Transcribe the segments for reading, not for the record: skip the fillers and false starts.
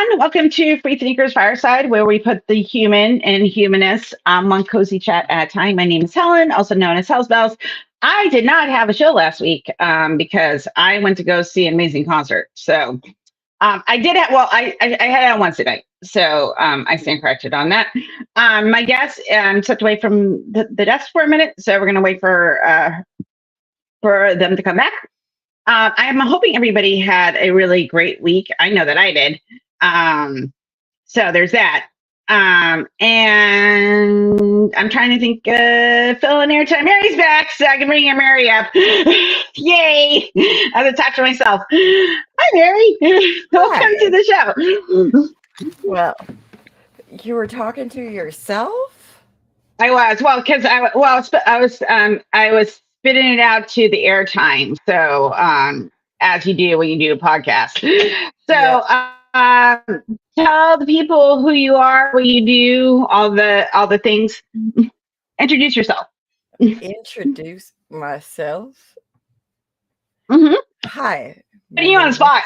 everyone. Welcome to FreeThinkers Fireside, where we put the human and humanist one cozy chat at a time. My name is Helen, also known as Hell's Bells. I did not have a show last week because I went to go see an amazing concert. So I did have, well, I had it on Wednesday night. So I stand corrected on that. My guest stepped away from the desk for a minute. So we're going to wait for them to come back. I'm hoping everybody had a really great week. I know that I did. So there's that. And I'm trying to think, fill in airtime. Mary's back, so I can bring your Mary up. Yay! I have to talk to myself. Hi, Mary. Welcome to the show. Well, you were talking to yourself? I was. Well, because I was spitting it out to the airtime. So, as you do when you do a podcast. So, tell the people who you are, what you do, all the things. Introduce yourself. Introduce myself. Mm-hmm. Hi. Putting you on the spot.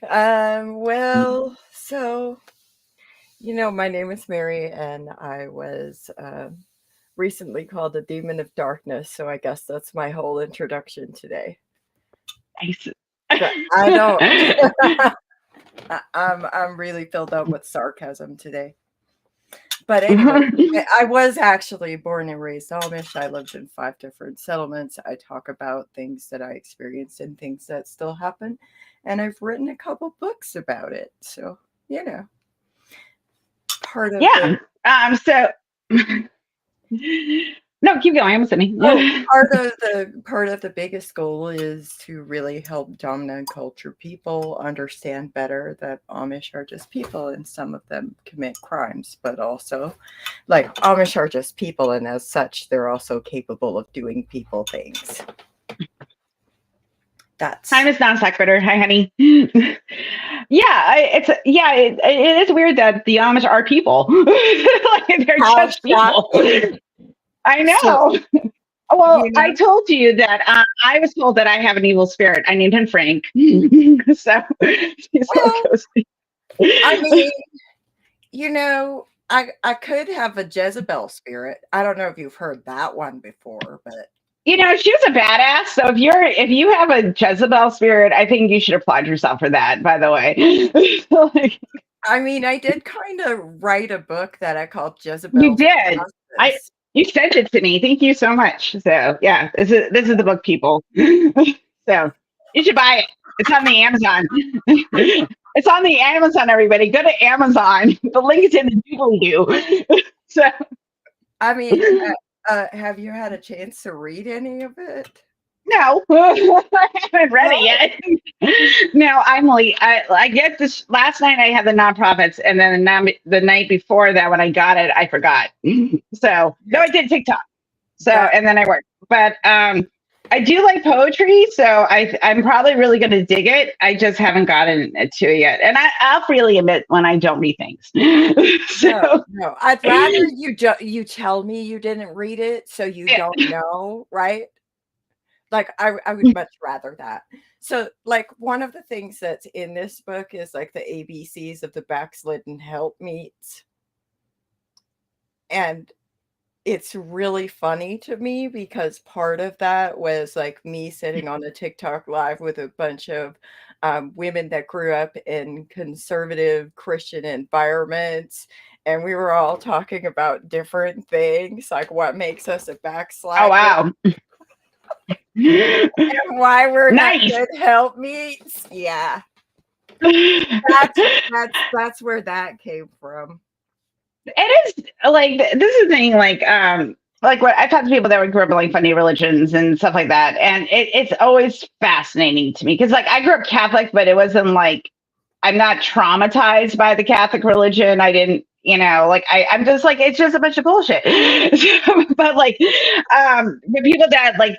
Well, so my name is Mary, and I was recently called a demon of darkness, so I guess that's my whole introduction today. Nice. I don't. I'm really filled up with sarcasm today. But anyway, I was actually born and raised Amish. I lived in 5 different settlements. I talk about things that I experienced and things that still happen, and I've written a couple books about it. So part of No, keep going. I'm listening. Part of the biggest goal is to really help dominant culture people understand better that Amish are just people, and some of them commit crimes, but also, like, Amish are just people, and as such, they're also capable of doing people things. That's time is non sequitur. Hi, honey. It is weird that the Amish are people. Like, they're just people. I know. I told you that I was told that I have an evil spirit. I named him Frank. So, I mean, I could have a Jezebel spirit. I don't know if you've heard that one before, but she was a badass. So if you have a Jezebel spirit, I think you should applaud yourself for that. By the way, I mean, I did kind of write a book that I called Jezebel. You did. You sent it to me. Thank you so much. So yeah, this is the book, people. So you should buy it. It's on the Amazon. It's on the Amazon, everybody. Go to Amazon. The link is in the doobly-doo. So I mean, have you had a chance to read any of it? No, I haven't read it yet. No, I get this. Last night I had the nonprofits, and then the night before that, when I got it, I forgot. So no, I did TikTok. So and then I worked, but I do like poetry, so I'm probably really going to dig it. I just haven't gotten to it yet, and I'll freely admit when I don't read things. No, I'd rather you tell me you didn't read it, so you don't know, right? Like, I would much rather that. So, like, one of the things that's in this book is, like, the ABCs of the backslidden helpmeets. And it's really funny to me because part of that was, like, me sitting on a TikTok live with a bunch of women that grew up in conservative Christian environments. And we were all talking about different things, like what makes us a backslider. Oh, wow. And why we're nice. Not good helpmeets. Yeah. That's where that came from. It is like, this is the thing, like what I've talked to people that grew up in like funny religions and stuff like that, and it's always fascinating to me because, like, I grew up Catholic, but it wasn't like I'm not traumatized by the Catholic religion. I didn't, like I'm just like, it's just a bunch of bullshit. But like, the people that like,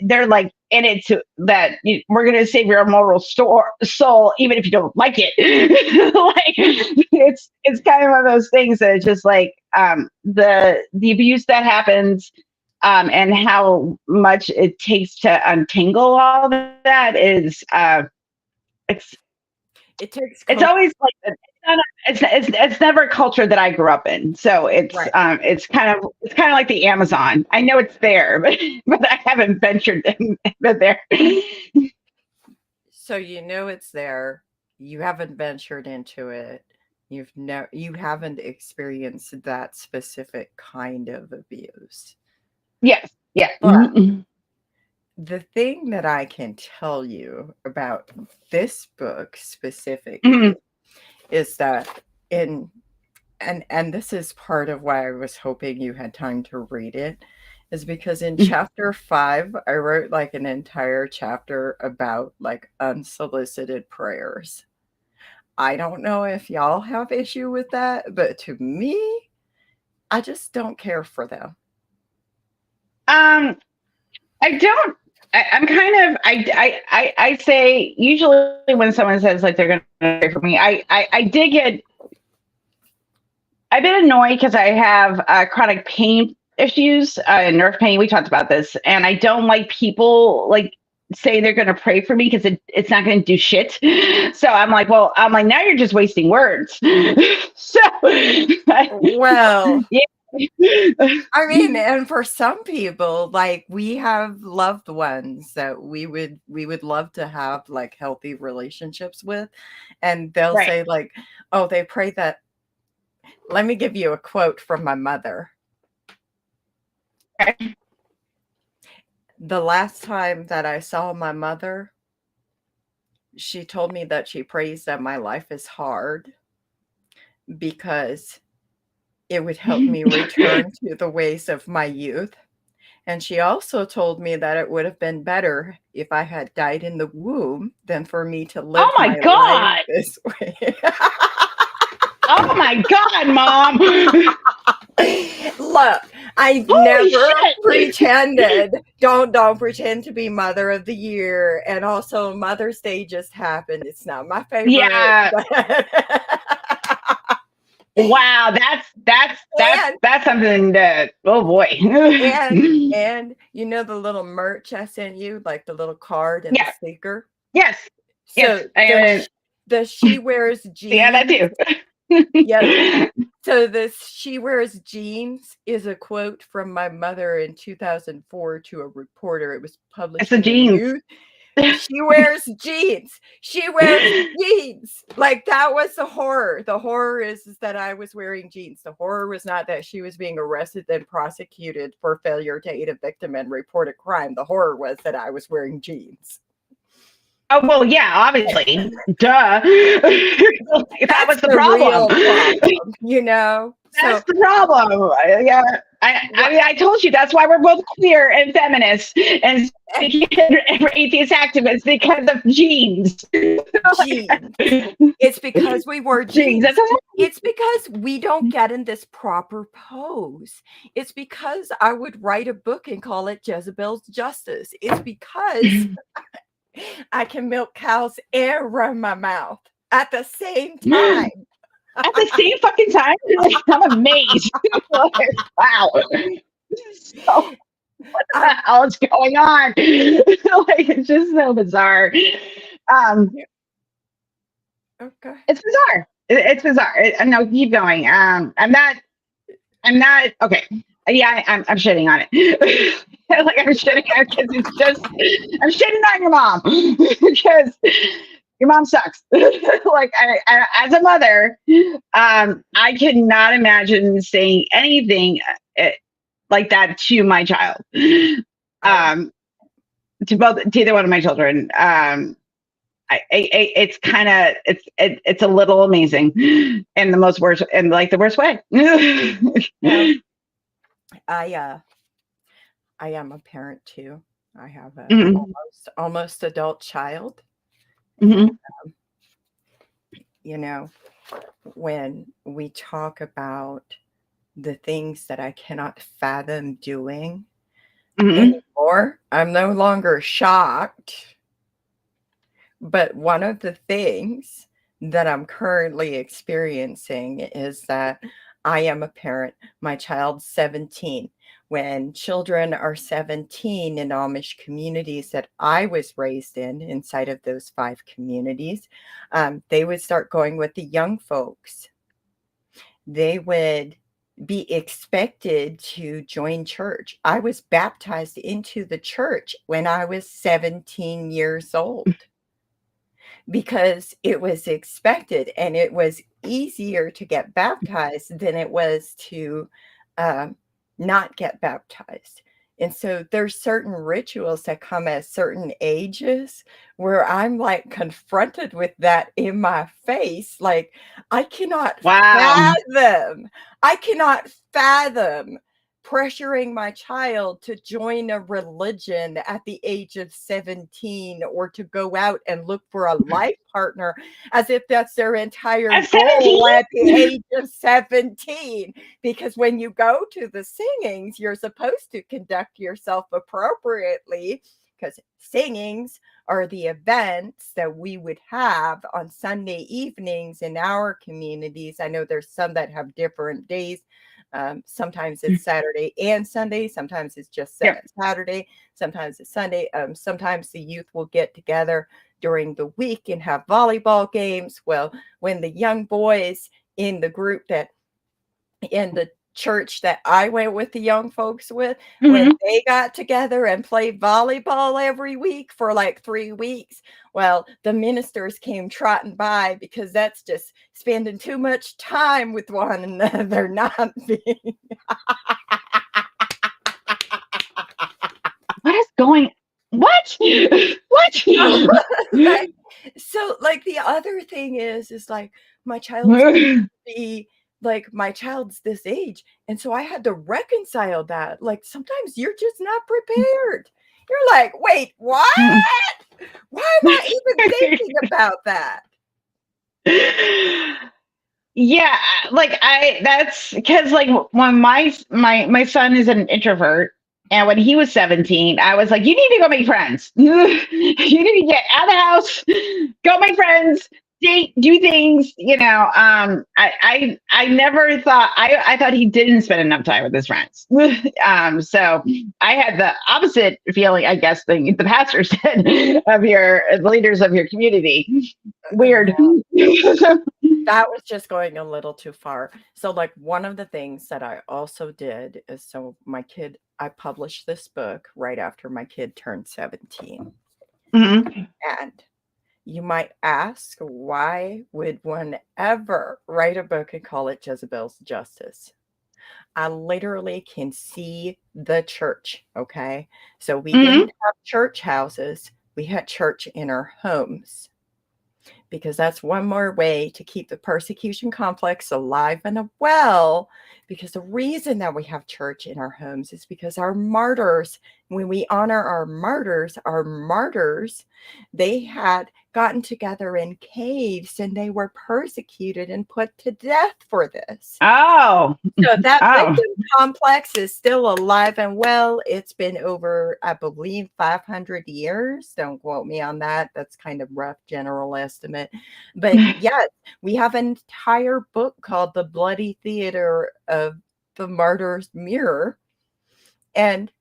they're like in it to that we're going to save your moral soul, even if you don't like it. Like it's kind of one of those things that it's just like, the abuse that happens, and how much it takes to untangle all of that is, It takes It's always like it's never a culture that I grew up in. So right. it's kind of like the Amazon. I know it's there, but I haven't ventured there. So it's there. You haven't ventured into it. You haven't experienced that specific kind of abuse. Yes. Yeah. But the thing that I can tell you about this book specifically is that and this is part of why I was hoping you had time to read it, is because in chapter 5 I wrote like an entire chapter about like unsolicited prayers. I don't know if y'all have issue with that, but to me, I just don't care for them. I don't. I'm kind of. I say usually when someone says like they're going to pray for me, I did get. I've been annoyed because I have chronic pain issues and nerve pain. We talked about this, and I don't like people like saying they're going to pray for me because it's not going to do shit. So I'm like, now you're just wasting words. So, well, yeah. I mean, and for some people, like we have loved ones that we would love to have like healthy relationships with, and they'll Right. say like, "Oh, they pray that." Let me give you a quote from my mother. Okay. The last time that I saw my mother, she told me that she prays that my life is hard because it would help me return to the ways of my youth. And she also told me that it would have been better if I had died in the womb than for me to live Oh my my life God. this way. Oh my God, Mom. Look, I Holy never shit. pretended. Don't pretend to be Mother of the Year. And also Mother's Day just happened. It's not my favorite. Yeah. Wow, that's something that, oh boy. and the little merch I sent you, like the little card and the sticker. Yes. So the She Wears Jeans. Yeah, that too. Yes. So this She Wears Jeans is a quote from my mother in 2004 to a reporter. It was published in the news. She wears jeans. She wears jeans. Like that was the horror. The horror is that I was wearing jeans. The horror was not that she was being arrested and prosecuted for failure to aid a victim and report a crime. The horror was that I was wearing jeans. Oh, well, yeah, obviously. Duh. That was the problem. That's the problem. Yeah. I told you that's why we're both queer and feminists and atheist activists, because of jeans. Jeans. It's because we wore jeans. It's because we don't get in this proper pose. It's because I would write a book and call it Jezebel's Justice. It's because I can milk cows and run my mouth at the same time. At the same fucking time? I'm amazed. Wow. So, what the hell is going on? It's just so bizarre. Okay. It's bizarre. It's bizarre. No, keep going. I'm not okay. Yeah, I'm shitting on it. Like I'm shitting on it because I'm shitting on your mom because your mom sucks. Like I, as a mother, I cannot imagine saying anything like that to my child. To either one of my children. It's kind of it's a little amazing in the most worst and like the worst way. I am a parent too. I have a almost adult child. And, when we talk about the things that I cannot fathom doing anymore, I'm no longer shocked. But one of the things that I'm currently experiencing is that I am a parent. My child's 17. when children are 17 in Amish communities that I was raised in, inside of those 5 communities, they would start going with the young folks. They would be expected to join church. I was baptized into the church when I was 17 years old because it was expected, and it was easier to get baptized than it was to not get baptized. And so there's certain rituals that come at certain ages where I'm like confronted with that in my face. Like I cannot Wow. fathom pressuring my child to join a religion at the age of 17 or to go out and look for a life partner as if that's their entire At goal 17? at the age of 17. Because when you go to the singings, you're supposed to conduct yourself appropriately, because singings are the events that we would have on Sunday evenings in our communities. I know there's some that have different days. Sometimes it's Saturday and Sunday. Sometimes it's just Saturday. Sometimes it's Sunday. Sometimes the youth will get together during the week and have volleyball games. Well, when the young boys in the group that in the church that I went with the young folks with, when they got together and played volleyball every week for like 3 weeks, well, the ministers came trotting by because that's just spending too much time with one another, not being. What is going? What? What? Right? So, like, the other thing is like my child's be like my child's this age, and so I had to reconcile that. Like sometimes you're just not prepared. You're like, wait, what? Why am I even thinking about that? Yeah, like that's because like when my son is an introvert, and when he was 17, I was like, you need to go make friends. You need to get out of the house, go make friends, date, do things. I never thought I thought he didn't spend enough time with his friends. So I had the opposite feeling, I guess, the pastor said of your leaders of your community. Weird. That was just going a little too far. So, like, one of the things that I also did is, so I published this book right after my kid turned 17. Mm-hmm. And you might ask, why would one ever write a book and call it Jezebel's Justice? I literally can see the church, okay? So we didn't have church houses. We had church in our homes, because that's one more way to keep the persecution complex alive and well. Because the reason that we have church in our homes is because our martyrs, when we honor our martyrs, they had gotten together in caves and they were persecuted and put to death for this. Oh. So that victim complex is still alive and well. It's been over, I believe, 500 years. Don't quote me on that. That's kind of rough general estimate. But yes, we have an entire book called The Bloody Theater of the Martyr's Mirror. And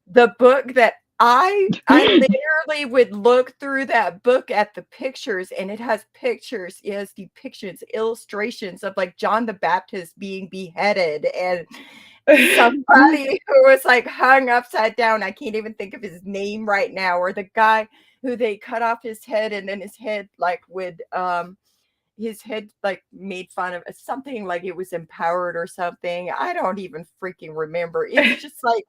the book that I literally would look through that book at the pictures, and it has pictures, it has depictions, illustrations of like John the Baptist being beheaded and somebody who was like hung upside down. I can't even think of his name right now, or the guy who they cut off his head and then his head like would his head like made fun of something, like it was empowered or something. I don't even freaking remember. It's just like,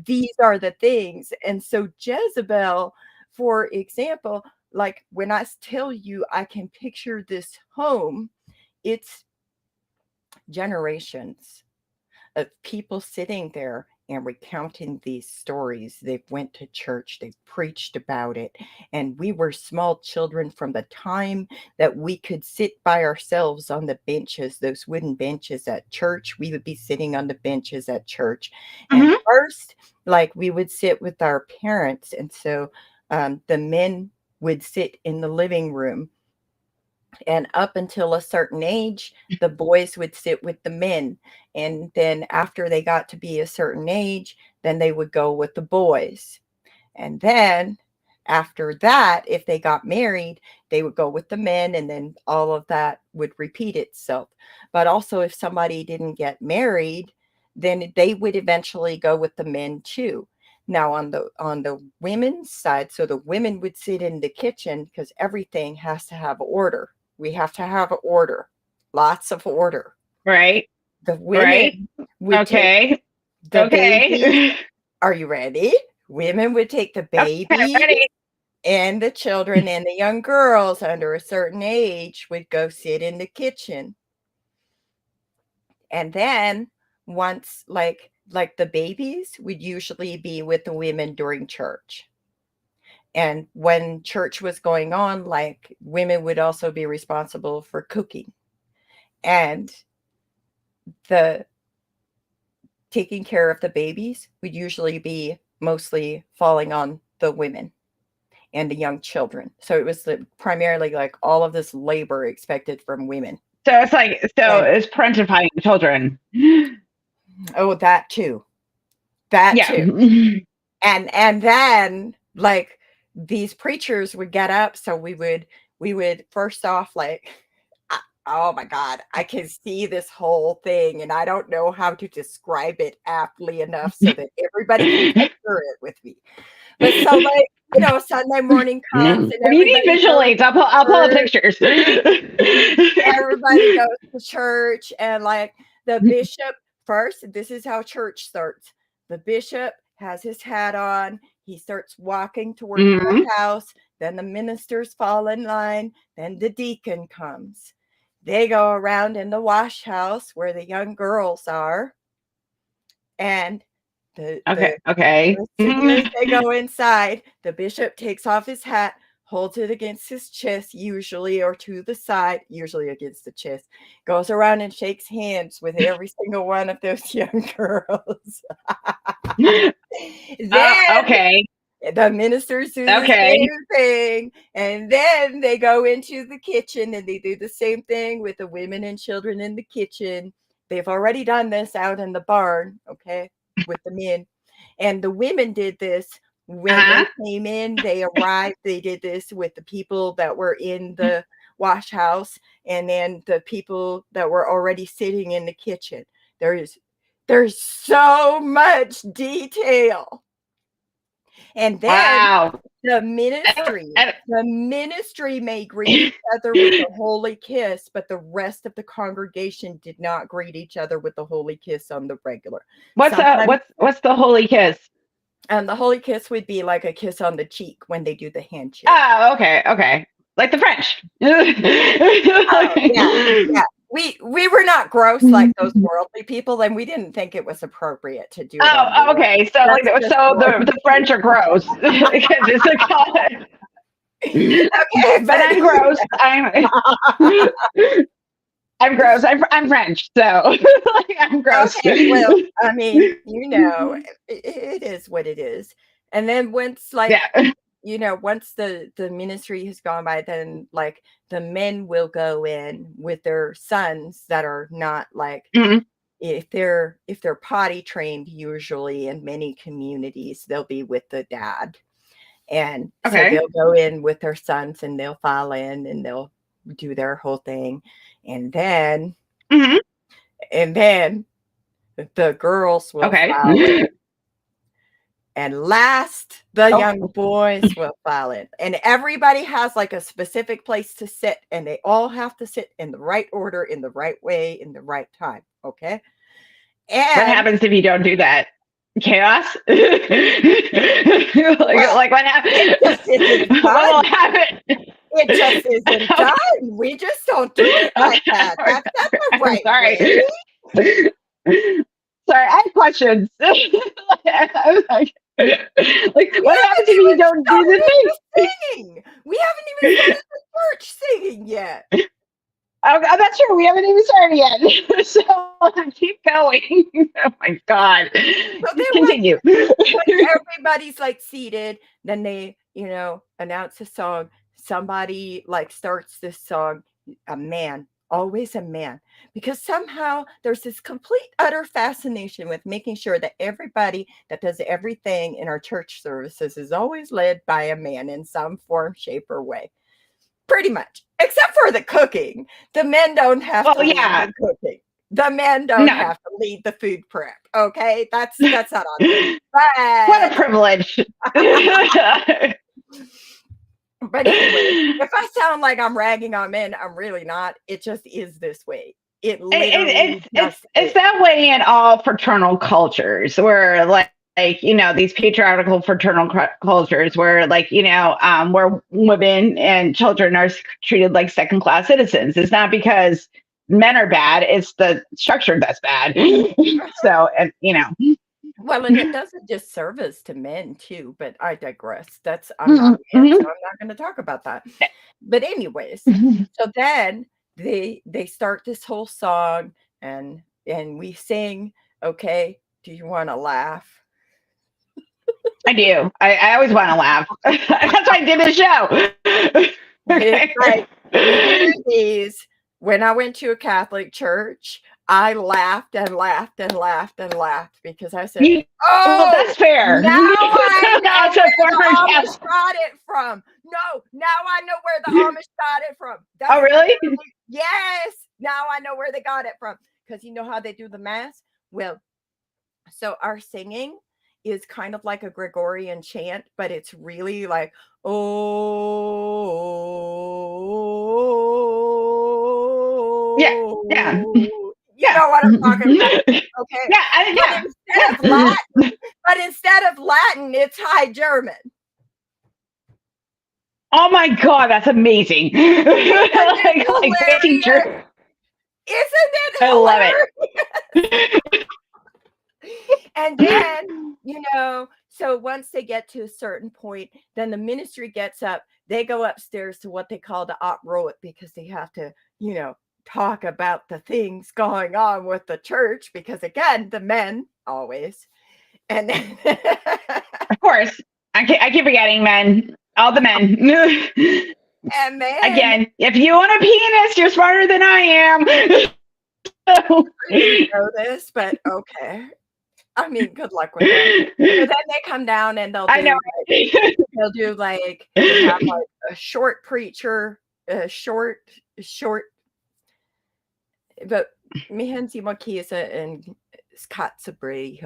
these are the things. And so Jezebel, for example, like when I tell you I can picture this home, it's generations of people sitting there and recounting these stories. They've went to church, they've preached about it, and we were small children from the time that we could sit by ourselves on the benches, those wooden benches at church. We would be sitting on the benches at church, and first, like, we would sit with our parents, and so the men would sit in the living room And up until a certain age, the boys would sit with the men. And then after they got to be a certain age, then they would go with the boys. And then after that, if they got married, they would go with the men, and then all of that would repeat itself. But also, if somebody didn't get married, then they would eventually go with the men too. Now on the women's side, so the women would sit in the kitchen because everything has to have order. We have to have order, lots of order. Right. The Right. women would take Okay. the babies. Okay. Are you ready? Women would take the Okay. babies Ready. and the children, and the young girls under a certain age would go sit in the kitchen. And then once like the babies would usually be with the women during church. And when church was going on, like women would also be responsible for cooking. And the taking care of the babies would usually be mostly falling on the women and the young children. So it was primarily like all of this labor expected from women. So it's like, And, it's parentifying children. oh, that too. That Yeah. too. And then like these preachers would get up. So we would first off, like, oh my God, I can see this whole thing and I don't know how to describe it aptly enough so that everybody can picture it with me. But so like, Sunday morning comes and If you need visual aids, I'll pull up pictures. Everybody goes to church, and like the bishop first, this is how church starts. The bishop has his hat on. He starts walking toward the house. Then the ministers fall in line. Then the deacon comes. They go around in the wash house where the young girls are. And Okay. as soon as they go inside, the bishop takes off his hat, holds it against his chest, usually, or to the side, usually against the chest, goes around and shakes hands with every single one of those young girls. Then Okay. the ministers do the same thing, and then they go into the kitchen and they do the same thing with the women and children in the kitchen. They've already done this out in the barn, okay, with the men. And the women did this when they came in, they arrived, they did this with the people that were in the wash house, and then the people that were already sitting in the kitchen. There's so much detail. And then the ministry may greet each other with a holy kiss, but the rest of the congregation did not greet each other with the holy kiss on the regular. What's the holy kiss? And the holy kiss would be like a kiss on the cheek when they do the handshake. Oh, okay. Like the French. Yeah. We were not gross like those worldly people, and we didn't think it was appropriate to do it. Oh, okay. So the French are gross because it's a color. Okay, but I'm gross. I'm gross. I'm French, so I'm gross. Okay, well, I mean, it is what it is. And then once once the ministry has gone by, then like the men will go in with their sons that are not like if they're potty trained, usually in many communities, they'll be with the dad. And so they'll go in with their sons and they'll file in and they'll do their whole thing. And then the girls will file in. And last, the young boys will file in. And everybody has like a specific place to sit, and they all have to sit in the right order, in the right way, in the right time. Okay. And what happens if you don't do that? Chaos? Like what happens? It just isn't what will happen? It just isn't done. We just don't do it like that. That's not the right way. Sorry, I have questions. I was like what happens if you don't do the thing? We haven't even started the church singing yet. Oh, that's true. We haven't even started yet. So keep going. Oh my God. So continue. When everybody's like seated, then they, announce a song. Somebody like starts this song. a man, always a man, because somehow there's this complete utter fascination with making sure that everybody that does everything in our church services is always led by a man in some form, shape, or way. Pretty much, except for the cooking. The men don't have to lead the cooking. The men don't have to lead the food prep. Okay, that's not on them. But what a privilege. But anyway, if I sound like I'm ragging on men, I'm really not. It just is this way. It literally it's that way in all fraternal cultures, where like these patriarchal fraternal cultures where where women and children are treated like second-class citizens. It's not because men are bad, it's the structure that's bad. So, and well, and it does a disservice to men too, but I digress. I'm not men, so I'm not going to talk about that. But anyways, so then they start this whole song and we sing, okay, do you want to laugh? I do. I always want to laugh. That's why I did the show. It's like, we do these. When I went to a Catholic church, I laughed and laughed and laughed and laughed because I said, well, that's fair. Now I know where the Amish got it from. No, now I know where the Amish got it from. Oh, really? Yes. Now I know where they got it from. Because you know how they do the mass? Well, so our singing is kind of like a Gregorian chant, but it's really like, yeah. You know what I'm talking about? Okay. But instead of Latin, it's High German. Oh my God, that's amazing. Isn't it hilarious? I love it. And then, so once they get to a certain point, then the ministry gets up. They go upstairs to what they call the uproar because they have to, talk about the things going on with the church because, again, the men always. And then of course, I keep forgetting men. All the men. And then again, if you want a penis, you're smarter than I am. I didn't know this, but okay. I mean, good luck with that. So then they come down and they'll do like they have like a short preacher, a short. But mihensi makisa and skatsabri,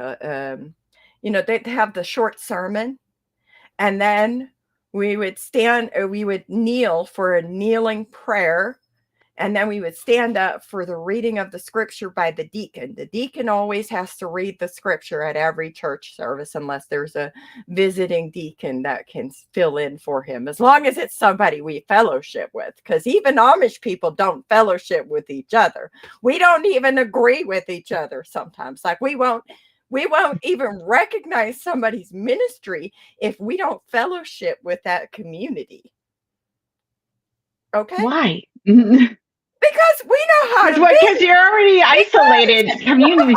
they have the short sermon, and then we would stand or we would kneel for a kneeling prayer. And then we would stand up for the reading of the scripture by the deacon. The deacon always has to read the scripture at every church service unless there's a visiting deacon that can fill in for him, as long as it's somebody we fellowship with, because even Amish people don't fellowship with each other. We don't even agree with each other sometimes. Like we won't even recognize somebody's ministry if we don't fellowship with that community. Okay? Why? Because we know how to be. Because you're already isolated. Community.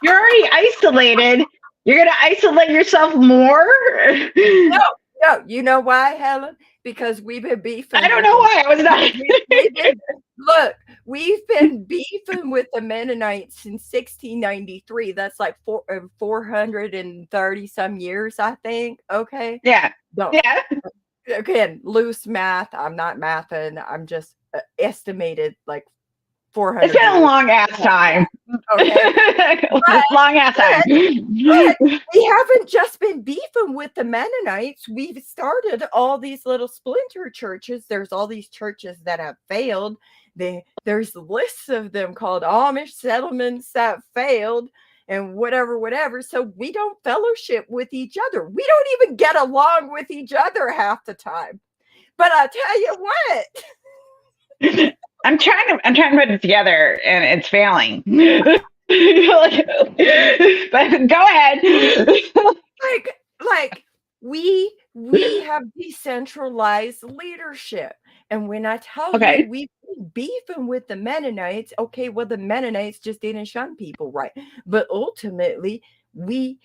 You're already isolated. You're going to isolate yourself more? No. You know why, Helen? Because we've been beefing. I don't know why. I was not. We've been beefing with the Mennonites since 1693. That's like 430 some years, I think. Okay. Yeah. Yeah. Again, loose math. I'm not mathing. I'm just estimated like 400. It's been a long ass time. Okay. Long ass time. But we haven't just been beefing with the Mennonites. We've started all these little splinter churches. There's all these churches that have failed. There's lists of them called Amish settlements that failed and whatever. So we don't fellowship with each other. We don't even get along with each other half the time. But I'll tell you what. I'm trying to put it together and it's failing. But go ahead. Like we have decentralized leadership. And when I tell you we've been beefing with the Mennonites, okay, well, the Mennonites just didn't shun people right. But ultimately, we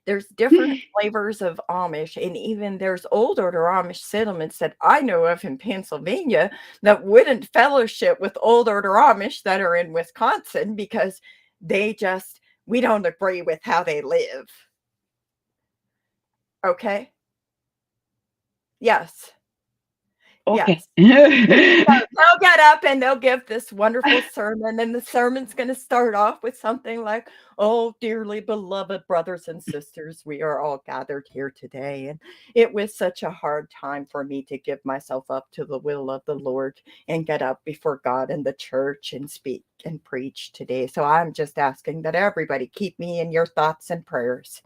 There's different flavors of Amish, and even there's old order Amish settlements that I know of in Pennsylvania that wouldn't fellowship with old order Amish that are in Wisconsin because we don't agree with how they live. Okay? Yes. Okay. Yes. So they'll get up and they'll give this wonderful sermon, and the sermon's going to start off with something like, "Oh, dearly beloved brothers and sisters, we are all gathered here today. And it was such a hard time for me to give myself up to the will of the Lord and get up before God and the church and speak and preach today. So I'm just asking that everybody keep me in your thoughts and prayers."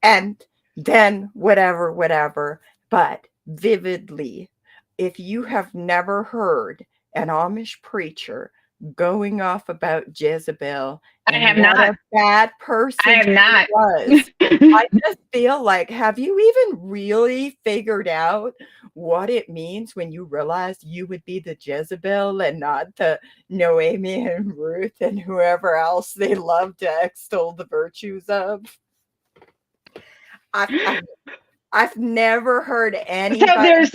And then whatever. But vividly, if you have never heard an Amish preacher going off about Jezebel I have and what not. a bad person I have she not. was, I just feel like, have you even really figured out what it means when you realize you would be the Jezebel and not the Noemi and Ruth and whoever else they love to extol the virtues of? I've never heard anybody. So there's.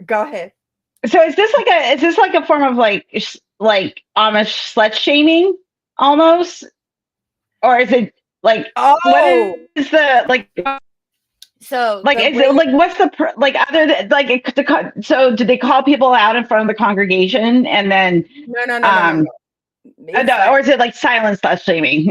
Go ahead. So is this like a form of like Amish slut shaming almost, or is it like what is the like? So like is it like what's the like other than like so do they call people out in front of the congregation and then no. Or is it like silent slut shaming?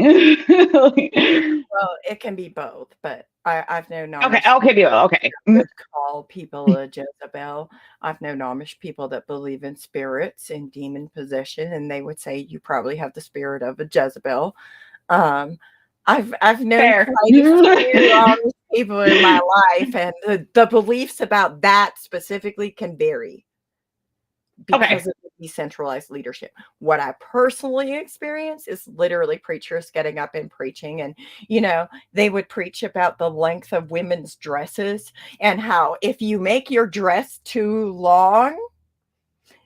Well, it can be both, but I've known Okay, Amish okay. would call people a Jezebel. I've known Amish people that believe in spirits and demon possession, and they would say you probably have the spirit of a Jezebel. I've known Fair. quite a few Amish people in my life, and the beliefs about that specifically can vary because of the decentralized leadership. What I personally experience is literally preachers getting up and preaching, and they would preach about the length of women's dresses and how if you make your dress too long,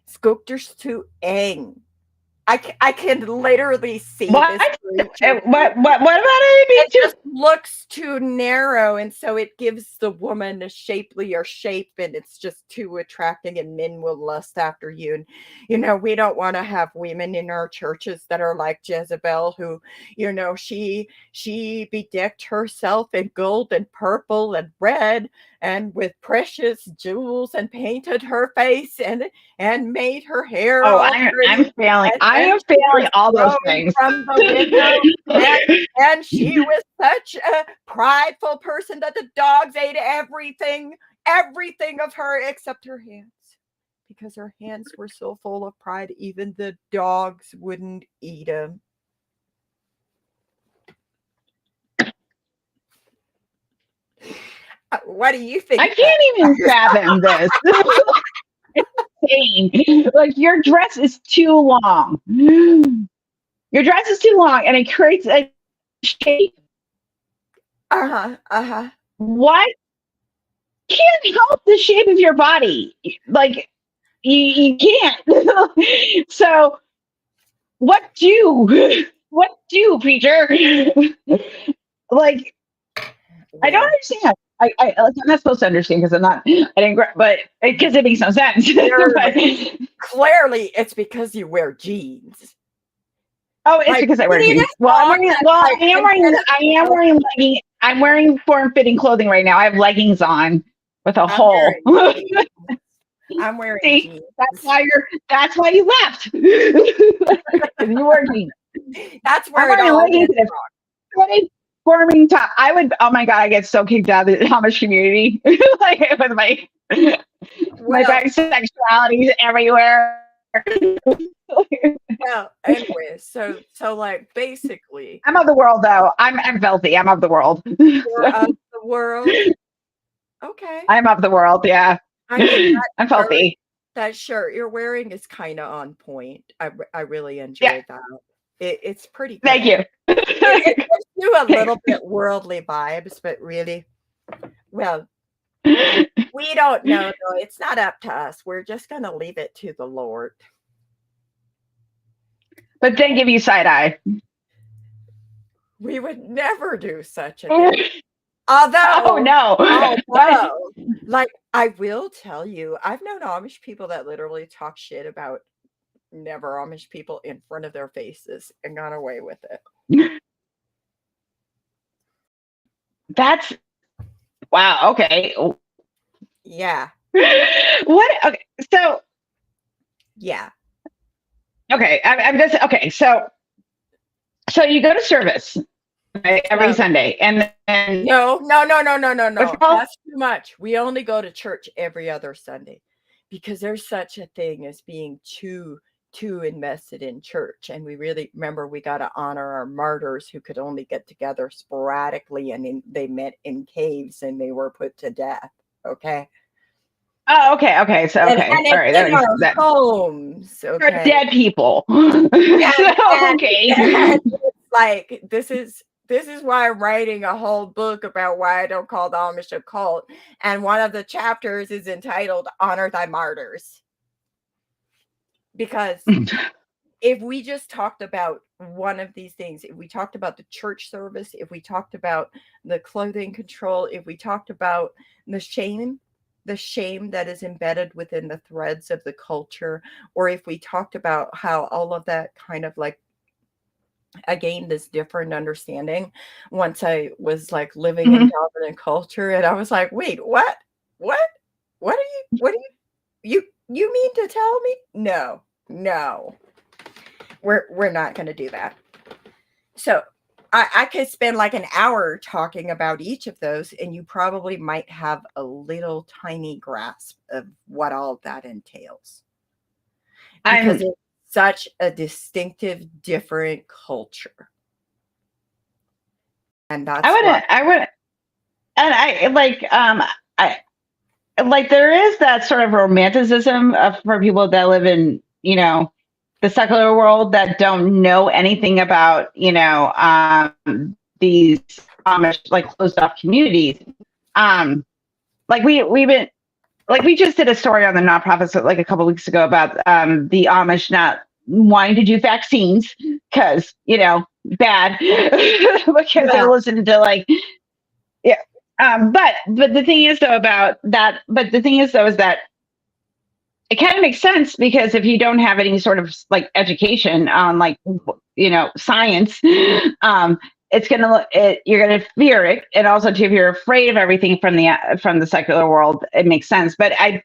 sculptures too eng. I can literally see what? this. What about it? It just looks too narrow, and so it gives the woman a shapelier shape, and it's just too attracting, and men will lust after you. And we don't want to have women in our churches that are like Jezebel, who she bedecked herself in gold and purple and red and with precious jewels and painted her face and made her hair. I'm failing. I am failing all those things from the window, and she was such a prideful person that the dogs ate everything of her except her hands, because her hands were so full of pride, even the dogs wouldn't eat them. What do you think? I can't even fathom this. Like your dress is too long. Your dress is too long, and it creates a shape. What? You can't help the shape of your body. Like you can't. So what do preacher? Like I don't understand. I'm not supposed to understand because I didn't, but because it makes no sense. But, clearly, it's because you wear jeans. Oh, it's because I wear jeans. I'm wearing form-fitting clothing right now. I have leggings on with a hole. I'm wearing jeans. That's why you left. You wear jeans. That's where I'm wearing leggings. Forming top. Oh my God, I get so kicked out of the Amish community. Like with my bisexuality everywhere. Well, anyway, so like basically, I'm of the world though. I'm filthy. I'm of the world. You're of the world. Okay. I'm of the world. Yeah. I mean, I'm filthy. That shirt you're wearing is kind of on point. I really enjoy that. It's pretty cool. Thank you. It gives you a little bit worldly vibes, but really, well, we don't know though. It's not up to us. We're just gonna leave it to the Lord. But then give you side eye. We would never do such a thing. Although, Oh no. like, I will tell you, I've known Amish people that literally talk shit about never Amish people in front of their faces and got away with it. That's wow. Okay. Yeah. What? Okay. So Yeah. okay. I'm just okay. So you go to service right, every No. Sunday, and then No. what's it called? That's too much. We only go to church every other Sunday because there's such a thing as being too invested in church. And we really remember we got to honor our martyrs who could only get together sporadically, and they met in caves and they were put to death. Okay. Oh, okay. Okay. So okay. And All right. in our homes. For Okay. dead people. Okay. And it's like this is why I'm writing a whole book about why I don't call the Amish a cult. And one of the chapters is entitled Honor Thy Martyrs. Because if we just talked about one of these things, if we talked about the church service, if we talked about the clothing control, if we talked about the shame that is embedded within the threads of the culture, or if we talked about how all of that kind of like, I gained this different understanding once I was like living in dominant culture, and I was like, wait, what are you mean to tell me? No, we're not going to do that. So I could spend like an hour talking about each of those, and you probably might have a little tiny grasp of what all of that entails. Because it's such a distinctive, different culture. And that's I would, and I like there is that sort of romanticism for people that live in, the secular world that don't know anything about, these Amish like closed off communities. Like we just did a story on the nonprofits like a couple of weeks ago about the Amish not wanting to do vaccines because bad because they're listening to like but the thing is though about that is that it kind of makes sense because if you don't have any sort of like education on like science, it's gonna you're gonna fear it, and also too, if you're afraid of everything from the secular world, it makes sense. But I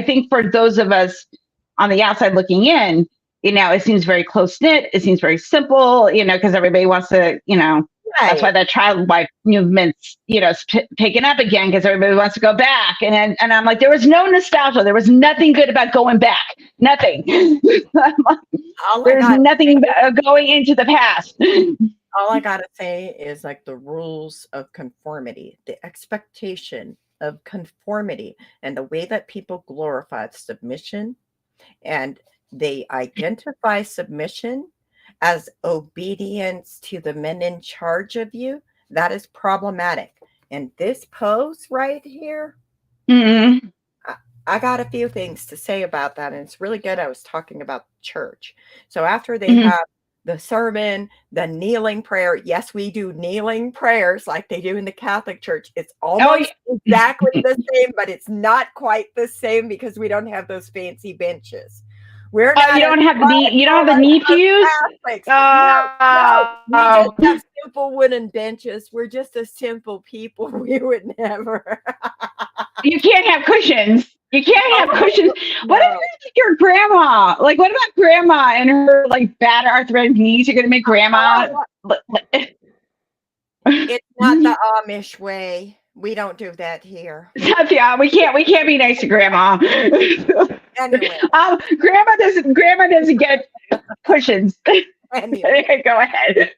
think for those of us on the outside looking in, it seems very close knit. It seems very simple, because everybody wants to, right. That's why that child life movement's, picking up again because everybody wants to go back. And I'm like, there was no nostalgia. There was nothing good about going back. Nothing. There's nothing going into the past. All I gotta say is like the rules of conformity, the expectation of conformity, and the way that people glorify submission, and they identify submission as obedience to the men in charge of you. That is problematic. And this pose right here, I got a few things to say about that, and it's really good. I was talking about church. So after they have the sermon, the kneeling prayer. Yes, we do kneeling prayers like they do in the Catholic Church. It's almost exactly the same, but it's not quite the same because we don't have those fancy benches. We're not. You don't have the knee pews. No, we just have simple wooden benches. We're just a simple people. We would never. You can't have cushions. You can't have cushions. What if your grandma? Like, what about grandma and her like bad arthritic knees? You're gonna make grandma. It's not the Amish way. We don't do that here. We can't be nice to grandma. Anyway, grandma doesn't get cushions. Anyway. Go ahead.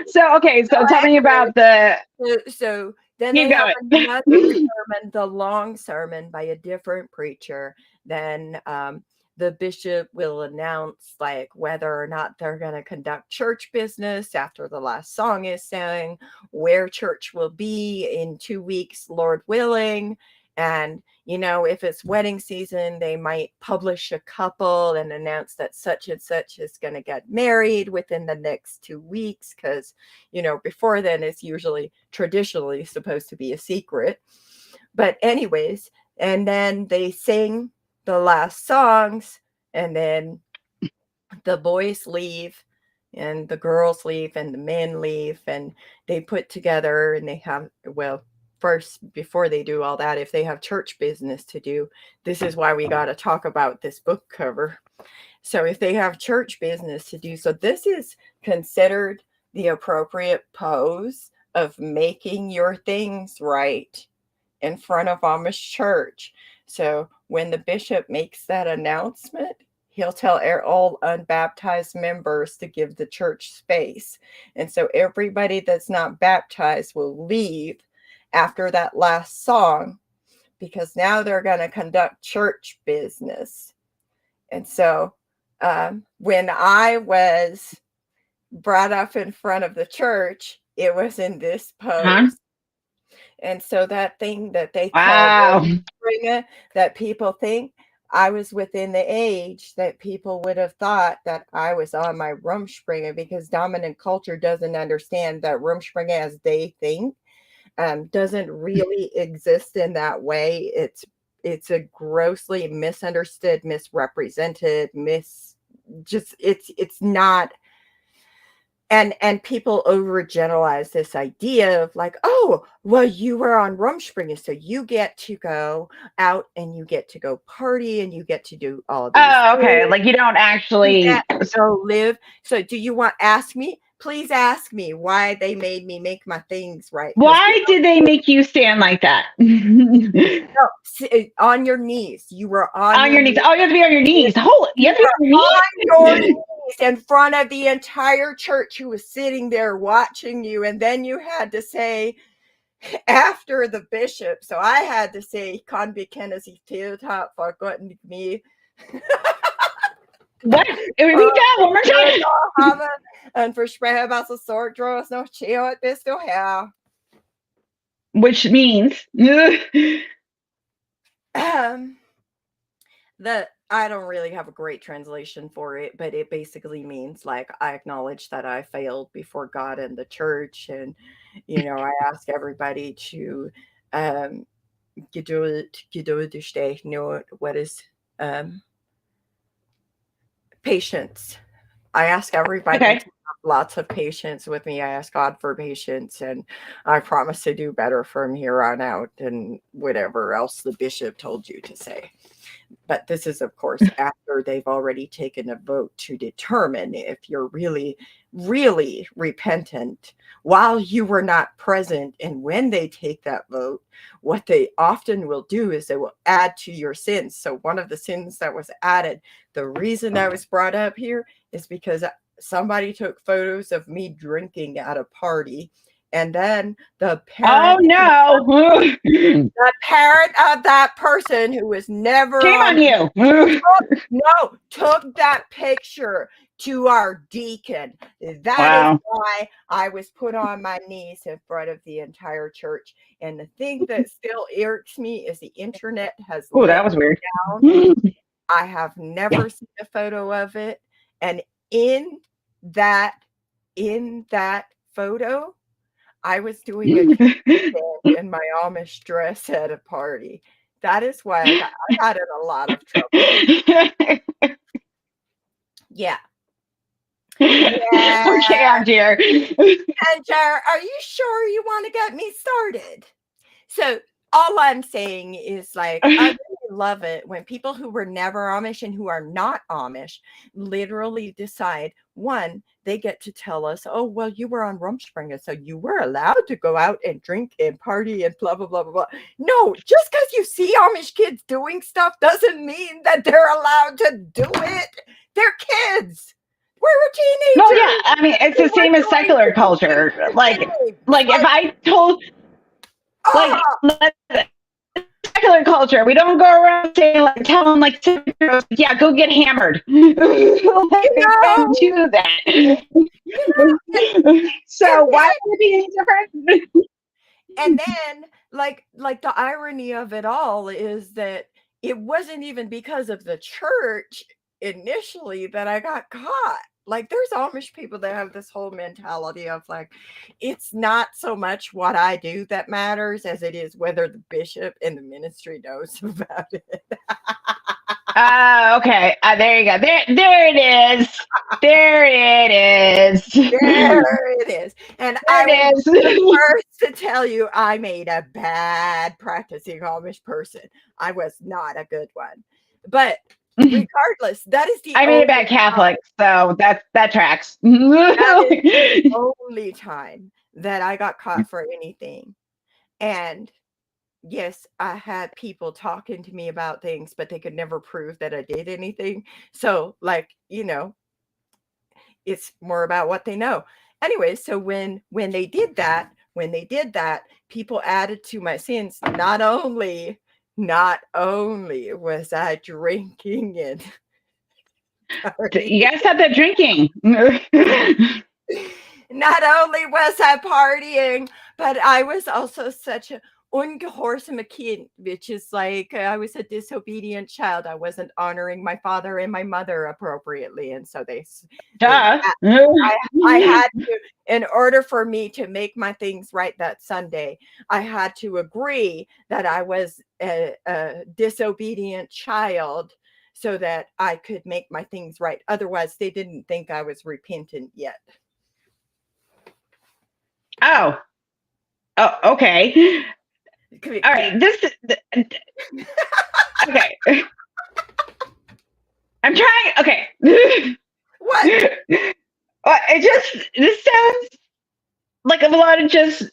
So tell me about the. So then they have another sermon, the long sermon by a different preacher. Then the bishop will announce like whether or not they're going to conduct church business after the last song is sang, where church will be in 2 weeks, Lord willing. And, if it's wedding season, they might publish a couple and announce that such and such is going to get married within the next 2 weeks. Because, before then, it's usually traditionally supposed to be a secret. But anyways, and then they sing the last songs, and then the boys leave and the girls leave and the men leave, and they put together, and they have, well, first, before they do all that, if they have church business to do, this is why we got to talk about this book cover. So if they have church business to do, so this is considered the appropriate pose of making your things right in front of Amish church. So when the bishop makes that announcement, he'll tell all unbaptized members to give the church space. And so everybody that's not baptized will leave after that last song, because now they're going to conduct church business. And so when I was brought up in front of the church, it was in this pose. Uh-huh. And so that thing that they call Rumspringa, that people think, I was within the age that people would have thought that I was on my Rumspringa, because dominant culture doesn't understand that Rumspringa, as they think, doesn't really exist in that way. It's a grossly misunderstood, misrepresented, it's not. And people overgeneralize this idea of like, oh, well, you were on Rumspringa, so you get to go out and you get to go party and you get to do all these things. Okay. Like you don't actually go live. So do you want to ask me? Please ask me why they made me make my things right. Why did they make you stand like that? No, on your knees. You were on your knees. Oh, you have to be on your knees. You have to be on your knees in front of the entire church who was sitting there watching you. And then you had to say, after the bishop, so I had to say, "Kan bekenne sich Theotap for Gott und me." What? Repeat that one more time. And verspreche, was es sorgt, draus noch Cheot bist du her. Which means I don't really have a great translation for it, but it basically means like, I acknowledge that I failed before God and the church, and I ask everybody to Geduld, what is patience. I ask everybody to have lots of patience with me. I ask God for patience, and I promise to do better from here on out, and whatever else the bishop told you to say. But this is, of course, after they've already taken a vote to determine if you're really, really repentant while you were not present. And when they take that vote, what they often will do is they will add to your sins. So one of the sins that was added, the reason I was brought up here is because somebody took photos of me drinking at a party. And then the parent, the parent of that person who was never shame on you, took that picture to our deacon. That is why I was put on my knees in front of the entire church. And the thing that still irks me is the internet has that was weird. Down. I have never seen a photo of it, and in that photo, I was doing a in my Amish dress at a party. That is why I got in a lot of trouble. Yeah. Okay, Andrea. And are you sure you want to get me started? So all I'm saying is, like, I really love it when people who were never Amish and who are not Amish literally decide, one, they get to tell us, oh, well, you were on Rumspringa, so you were allowed to go out and drink and party and blah, blah, blah, blah, blah. No, just because you see Amish kids doing stuff doesn't mean that they're allowed to do it. They're kids. We're teenagers. No, yeah. I mean, it's the same as secular culture. Like if I told... secular culture, we don't go around saying, like, telling, like, yeah, go get hammered. We don't do that. So why would it be any different? And then, like the irony of it all is that it wasn't even because of the church initially that I got caught. Like, there's Amish people that have this whole mentality of like, it's not so much what I do that matters as it is whether the bishop and the ministry knows about it. Okay. There you go. There it is. There it is. There it is. And There I was it is. the first to tell you I made a bad practicing Amish person. I was not a good one. But regardless, that is the I made a bad only Catholic, so that tracks. that is the only time that I got caught for anything. And yes, I had people talking to me about things, but they could never prove that I did anything. So, like, it's more about what they know. Anyway, so when they did that, people added to my sins. Not only was I drinking and You guys have that drinking. not only was I partying, but I was also such a ungehorsame Kind, which is like I was a disobedient child. I wasn't honoring my father and my mother appropriately, and so they Duh. I had to, in order for me to make my things right that Sunday, I had to agree that I was a disobedient child so that I could make my things right. Otherwise, they didn't think I was repentant yet. Oh. Oh, okay. All right. Okay. I'm trying. Okay. What? This sounds like a lot of just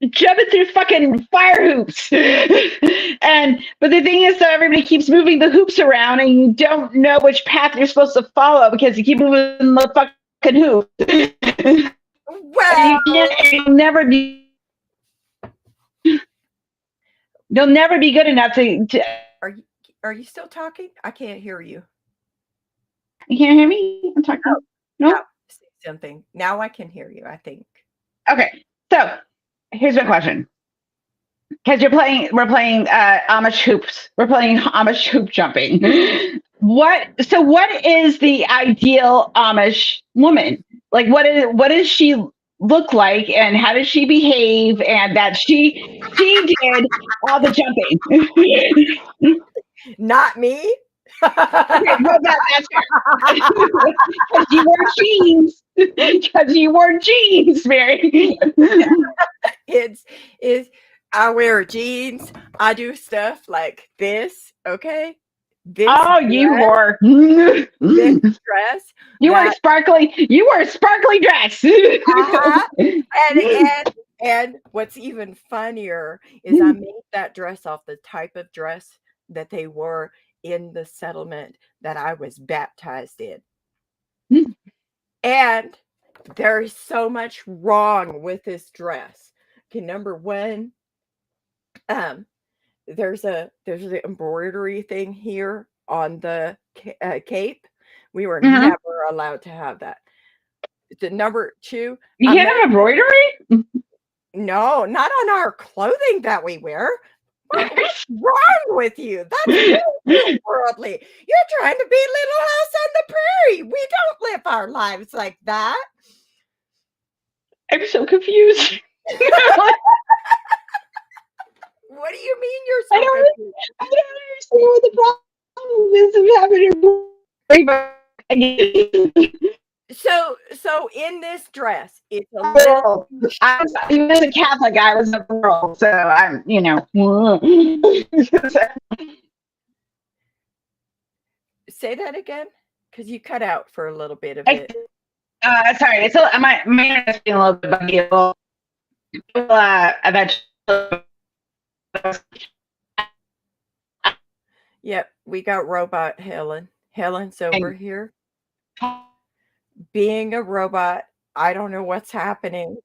jumping through fucking fire hoops. But the thing is that everybody keeps moving the hoops around and you don't know which path you're supposed to follow because you keep moving the fucking hoop. Well, You'll never be good enough to are you still talking? I can't hear you. you can't hear me? I'm talking. Oh, No? yeah. Say something. Now I can hear you, I think. Okay. So here's my question. Because we're playing Amish hoops. We're playing Amish hoop jumping. What is the ideal Amish woman? Like, what does she look like, and how does she behave? And that she did all the jumping. Not me. Okay, well, that's because you wore jeans. Because you wore jeans, Mary. It's I wear jeans. I do stuff like this, okay? This Oh, you dress, wore. this dress You wore that sparkly. You wore a sparkly dress. uh-huh. And what's even funnier is I made that dress off the type of dress that they wore in the settlement that I was baptized in. And there is so much wrong with this dress. Okay, number one, um, there's an embroidery thing here on the cape. We were Mhm. never allowed to have that. The number two, You I can't met have embroidery. no, not on our clothing that we wear. What's wrong with you? That's really worldly. You're trying to be Little House on the Prairie. We don't live our lives like that. I'm so confused. What do you mean you're I so don't. confused? I don't understand what the problem is of having embroidery. So in this dress, it's a little Even as a Catholic, I was a girl, so I'm, say that again because you cut out for a little bit of it. Sorry, it's my internet's being a little bit buggy. Eventually. Yep, we got robot Helen. Helen's over here being a robot. I don't know what's happening.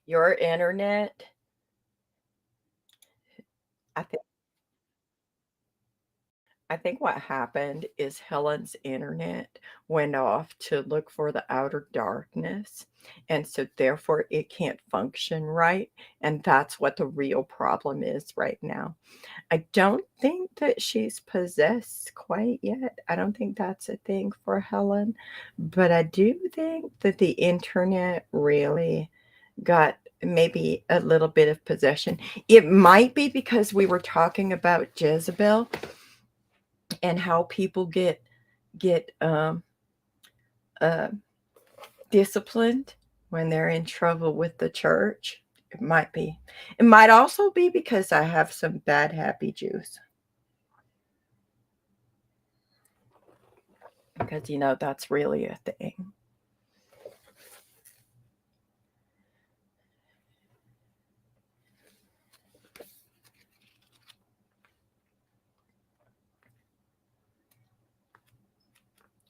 Your internet, I think. I think what happened is Helen's internet went off to look for the outer darkness. And so, therefore, it can't function right. And that's what the real problem is right now. I don't think that she's possessed quite yet. I don't think that's a thing for Helen. But I do think that the internet really got maybe a little bit of possession. It might be because we were talking about Jezebel and how people get uh, disciplined when they're in trouble with the church. It might be. It might also be because I have some bad happy juice. Because, that's really a thing.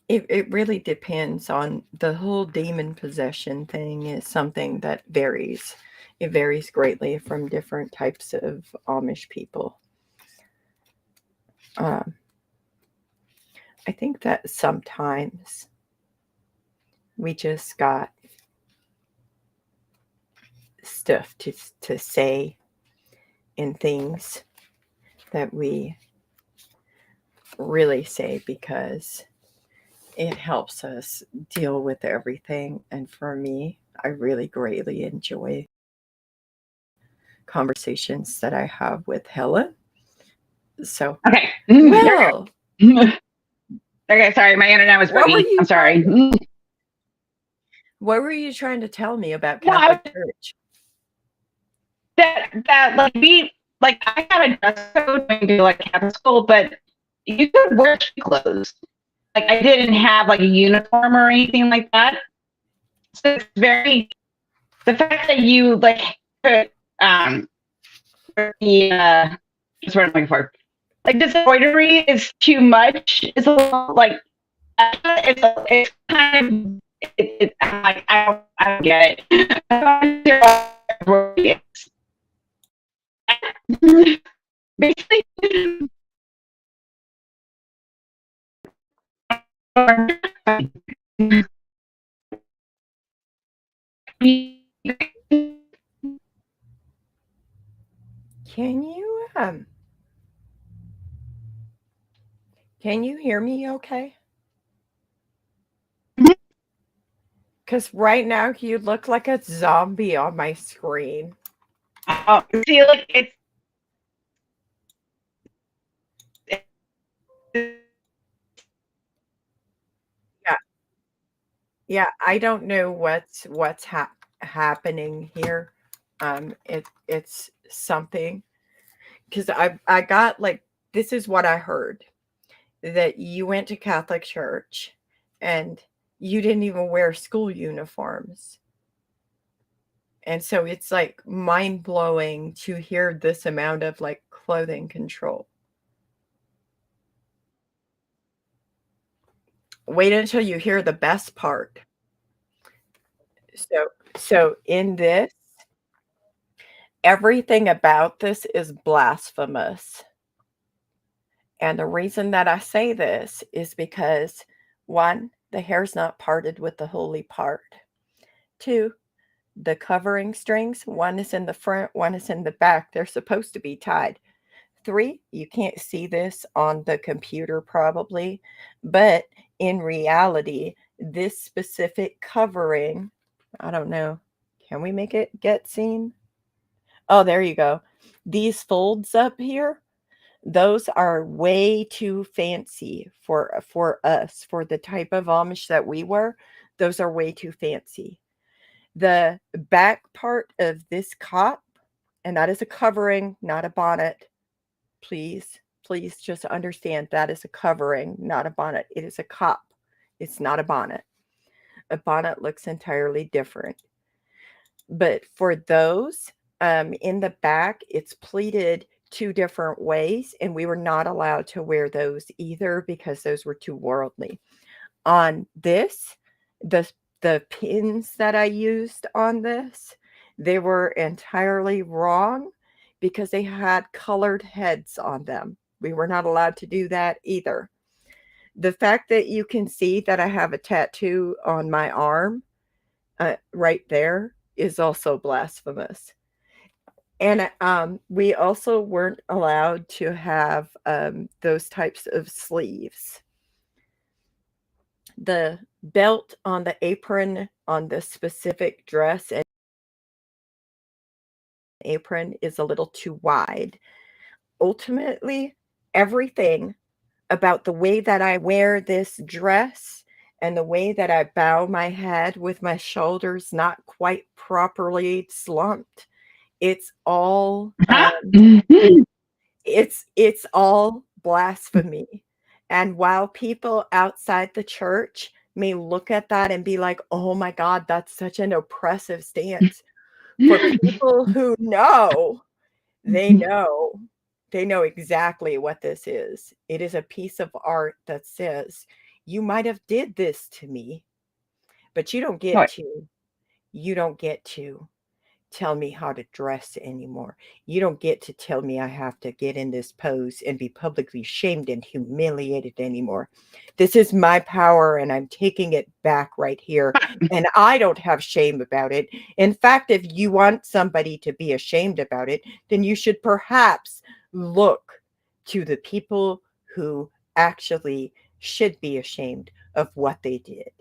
It really depends on the whole demon possession thing is something that varies. It varies greatly from different types of Amish people. I think that sometimes we just got stuff to say and things that we really say because it helps us deal with everything. And for me, I really greatly enjoy conversations that I have with Helen. So, Okay. well, Okay, sorry, my internet was buggy. I'm sorry. What were you trying to tell me about No, Catholic Church? That like I had a dress code when you do like Catholic school, but you could wear clothes. Like I didn't have like a uniform or anything like that. So it's very the fact that you like could the what's what I'm looking for. Like this embroidery is too much. It's a little like it's kind of I'm like I don't get it. Basically, Can you hear me okay? Because right now you look like a zombie on my screen. See, like it's Yeah, I don't know what's happening here. It's something because I got like this is what I heard that you went to Catholic church and you didn't even wear school uniforms. And so it's like mind blowing to hear this amount of like clothing control. Wait until you hear the best part. So in this, everything about this is blasphemous. And the reason that I say this is because one, the hair's not parted with the holy part. Two, the covering strings, one is in the front, one is in the back. They're supposed to be tied. Three, you can't see this on the computer probably, but in reality, this specific covering, I don't know, can we make it get seen? Oh, there you go. These folds up here, those are way too fancy for us, for the type of Amish that we were. Those are way too fancy. The back part of this cop, and that is a covering, not a bonnet. Please just understand that is a covering, not a bonnet. It is a cop. It's not a bonnet. A bonnet looks entirely different. But for those, in the back, it's pleated two different ways, and we were not allowed to wear those either because those were too worldly. On this, the pins that I used on this, they were entirely wrong because they had colored heads on them, We were not allowed to do that either. The fact that you can see that I have a tattoo on my arm right there is also blasphemous. And we also weren't allowed to have those types of sleeves. The belt on the apron on the specific dress and apron is a little too wide. Ultimately, everything about the way that I wear this dress and the way that I bow my head with my shoulders not quite properly slumped, it's all it's all blasphemy. And while people outside the church may look at that and be like, "Oh my God, that's such an oppressive stance," for people who know, they know. They know exactly what this is. It is a piece of art that says, "You might have did this to me, but you don't get to tell me how to dress anymore. You don't get to tell me I have to get in this pose and be publicly shamed and humiliated anymore. This is my power and I'm taking it back right here. And I don't have shame about it. In fact, if you want somebody to be ashamed about it, then you should perhaps look to the people who actually should be ashamed of what they did."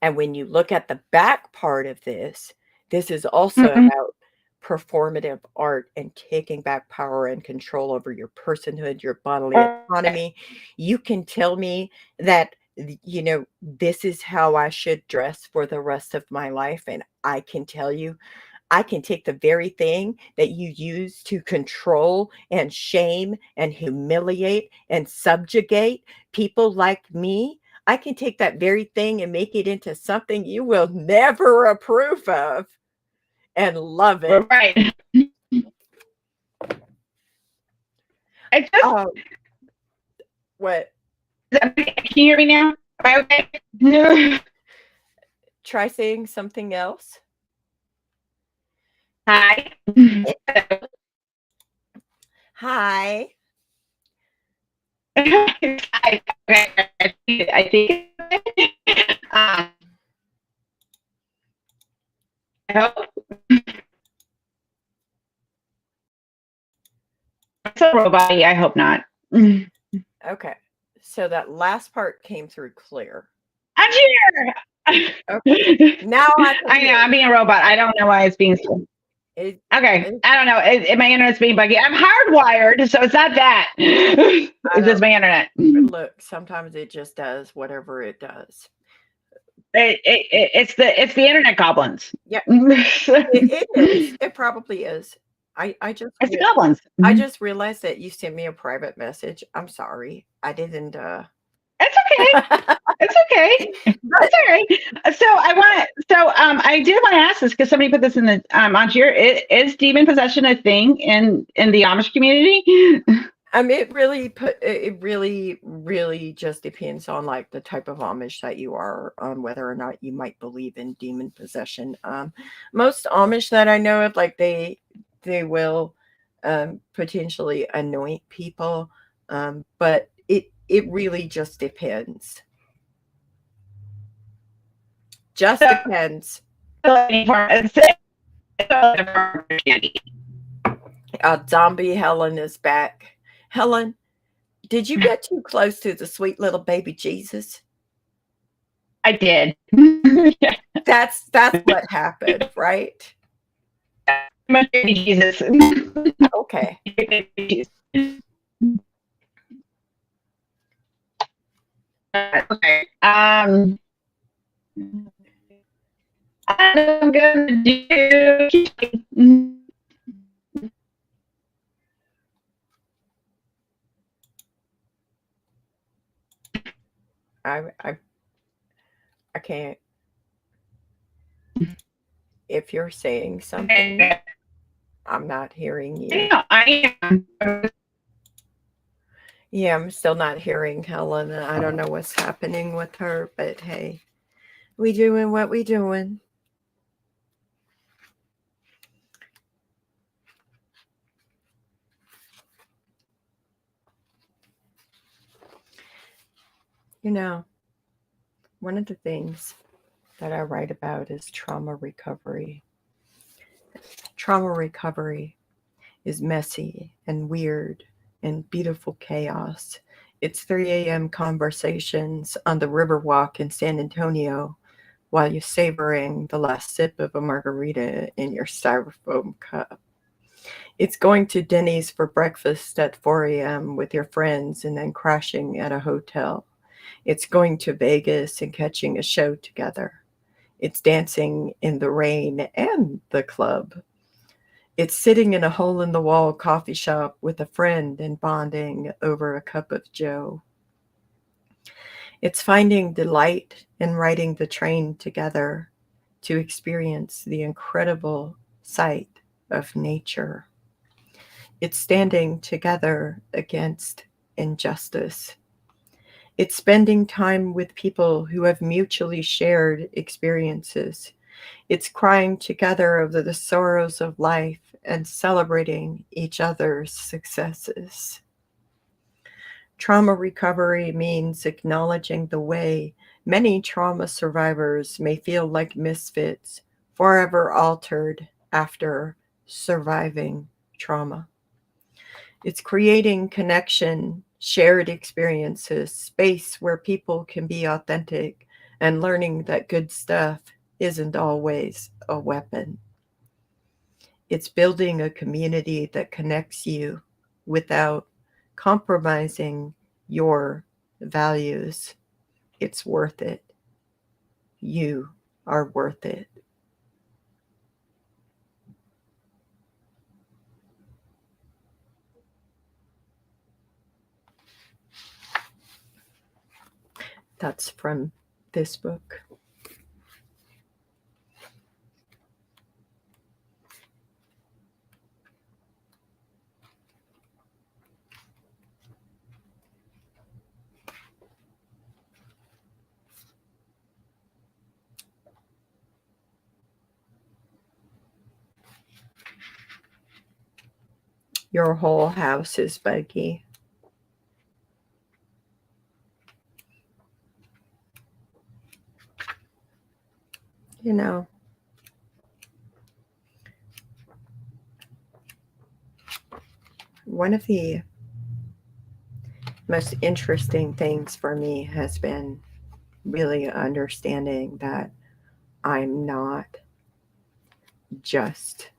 And when you look at the back part of this, this is also about performative art and taking back power and control over your personhood, your bodily autonomy. You can tell me that, this is how I should dress for the rest of my life. And I can tell you, I can take the very thing that you use to control and shame and humiliate and subjugate people like me. I can take that very thing and make it into something you will never approve of and love it. Right. I just what? Can you hear me now? Am I okay? No. Try saying something else. Hi. Hi. I think I hope it's a robot. I hope not. Okay. So that last part came through clear. I'm here. Okay. Now I know I'm being a robot. I don't know why it's being so. Okay, I don't know. My internet's being buggy. I'm hardwired, so it's not that. It's just my internet. Look, sometimes it just does whatever it does. It's the internet goblins. Yeah, it is. It probably is. It's the goblins. I just realized that you sent me a private message. I'm sorry. I didn't. It's okay. It's okay. It's all right. So I did want to ask this because somebody put this in the on here. Is demon possession a thing in the Amish community? It really just depends on like the type of Amish that you are, on whether or not you might believe in demon possession. Most Amish that I know of, like they will potentially anoint people, but it really just depends. Just depends. Zombie Helen is back. Helen, did you get too close to the sweet little baby Jesus? I did. That's what happened, right? Baby Jesus. Okay. Okay. I'm gonna do. I can't. If you're saying something, I'm not hearing you. I am. Yeah, I'm still not hearing Helen. I don't know what's happening with her, but hey, we doing what we doing. One of the things that I write about is trauma recovery. Trauma recovery is messy and weird and beautiful chaos. It's 3 a.m. conversations on the Riverwalk in San Antonio while you're savoring the last sip of a margarita in your styrofoam cup. It's going to Denny's for breakfast at 4 a.m. with your friends and then crashing at a hotel. It's going to Vegas and catching a show together. It's dancing in the rain and the club. It's sitting in a hole-in-the-wall coffee shop with a friend and bonding over a cup of joe. It's finding delight in riding the train together to experience the incredible sight of nature. It's standing together against injustice. It's spending time with people who have mutually shared experiences. It's crying together over the sorrows of life and celebrating each other's successes. Trauma recovery means acknowledging the way many trauma survivors may feel like misfits, forever altered after surviving trauma. It's creating connection, shared experiences, space where people can be authentic, and learning that good stuff isn't always a weapon. It's building a community that connects you without compromising your values. It's worth it. You are worth it. That's from this book. Your whole house is buggy. You know, one of the most interesting things for me has been really understanding that I'm not just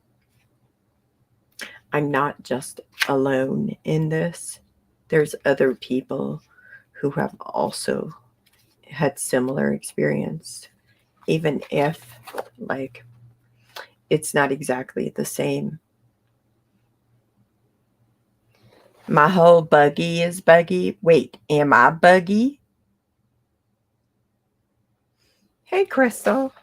alone in this. There's other people who have also had similar experience, even if like it's not exactly the same. My whole buggy is buggy. Wait, am I buggy? Hey, Crystal.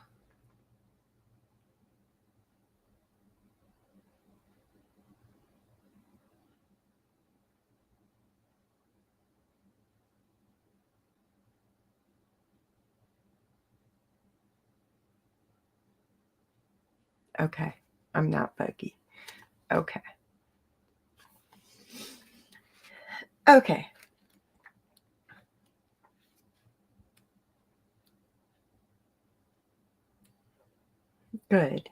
Okay, I'm not buggy. Okay. Okay. Good.